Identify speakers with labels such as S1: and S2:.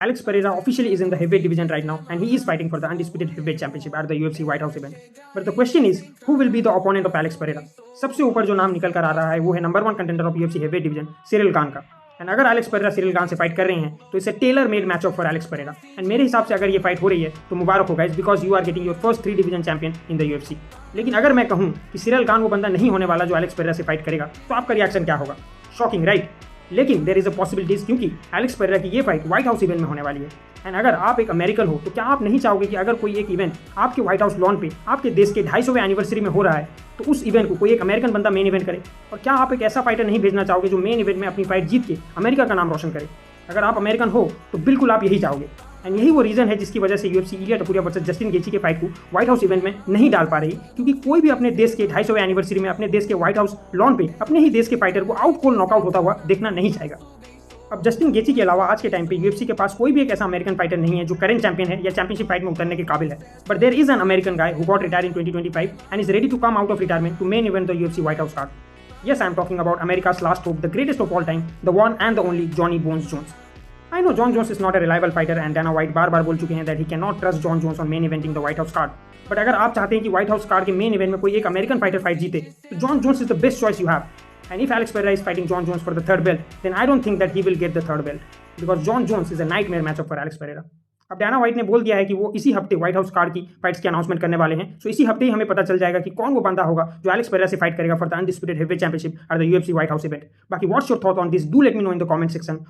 S1: Alex Pereira officially is in the heavyweight division right now, and he is fighting for the undisputed heavyweight championship at the UFC White House event. But the question is, who will be the opponent of Alex Pereira? सबसे ऊपर जो नाम निकल कर आ रहा है वो है number 1 contender of UFC heavyweight division Ciryl Gane का। एंड अगर एलेक्स पेरेरा सिरिल खान से फाइट कर रहे हैं तो इसे tailor made match of for Alex Pereira. And मेरे हिसाब से अगर ये फाइट हो रही है तो मुबारक हो guys, because you are getting your first 3 division champion in the UFC। लेकिन अगर मैं कहूँ कि सिरिल खान वो बंदा नहीं होने वाला जो एलेक्स पेरेरा से फाइट करेगा, तो आपका रिएक्शन क्या होगा? Shocking right? लेकिन देर इज अ पॉसिबिलिटीज, क्योंकि एलेक्स पेरेरा की ये फाइट व्हाइट हाउस इवेंट में होने वाली है। एंड अगर आप एक अमेरिकन हो तो क्या आप नहीं चाहोगे कि अगर कोई एक इवेंट आपके व्हाइट हाउस लॉन पे आपके देश के 250वें एनिवर्सरी में हो रहा है तो उस इवेंट को कोई एक अमेरिकन बंदा मेन इवेंट करे? और क्या आप एक ऐसा फाइटर नहीं भेजना चाहोगे जो मेन इवेंट में अपनी फाइट जीत के अमेरिका का नाम रोशन करे? अगर आप अमेरिकन हो तो बिल्कुल आप यही चाहोगे। एंड यही वो रीजन है जिसकी वजह से UFC इलिया टपुरिया वर्सेस जस्टिन गेची के फाइट को व्हाइट हाउस इवेंट में नहीं डाल पा रही, क्योंकि कोई भी अपने देश के 250वें एनिवर्सरी में अपने देश के व्हाइट हाउस लॉन पे अपने ही देश के फाइटर को आउट कोल नॉकआउट होता हुआ देखना नहीं चाहेगा। अब जस्टिन गेची के अलावा आज के टाइम पे UFC के पास कोई भी एक ऐसा अमेरिकन फाइटर नहीं है जो करंट चैंपियन है या चैंपियनशिप फाइट में उतरने के काबिल है। But there is an American guy who got retire in 2025 and is ready to come out of retirement to main event the UFC white house card. Yes, I am talking about America's last hope, the greatest of all time, the one and the only Johnny Bones Jones. I know John Jones is not a reliable fighter and Dana White बार-बार बोल चुके हैं that he cannot trust John Jones on main eventing the White House card. But अगर आप चाहते हैं कि White House card के मेन इवेंट में कोई एक अमेरिकन फाइटर फाइट जीते, तो John Jones is the best choice you have. And if Alex Pereira is fighting John Jones for the third belt, then I don't think that he will get the third belt, because John Jones is a nightmare matchup for Alex Pereira. अब Diana white ने बोल दिया है कि वो इसी हफ्ते white house card की फाइट्स की अनाउंसमेंट करने वाले हैं। सो इसी हफ्ते ही हमें पता चल जाएगा कि कौन वो बंदा होगा जो एलेक्स पेरेरा से फाइट करेगा for the undisputed heavyweight championship at the UFC white House event. बाकी what's your thought on this? Do let me know in the comment section.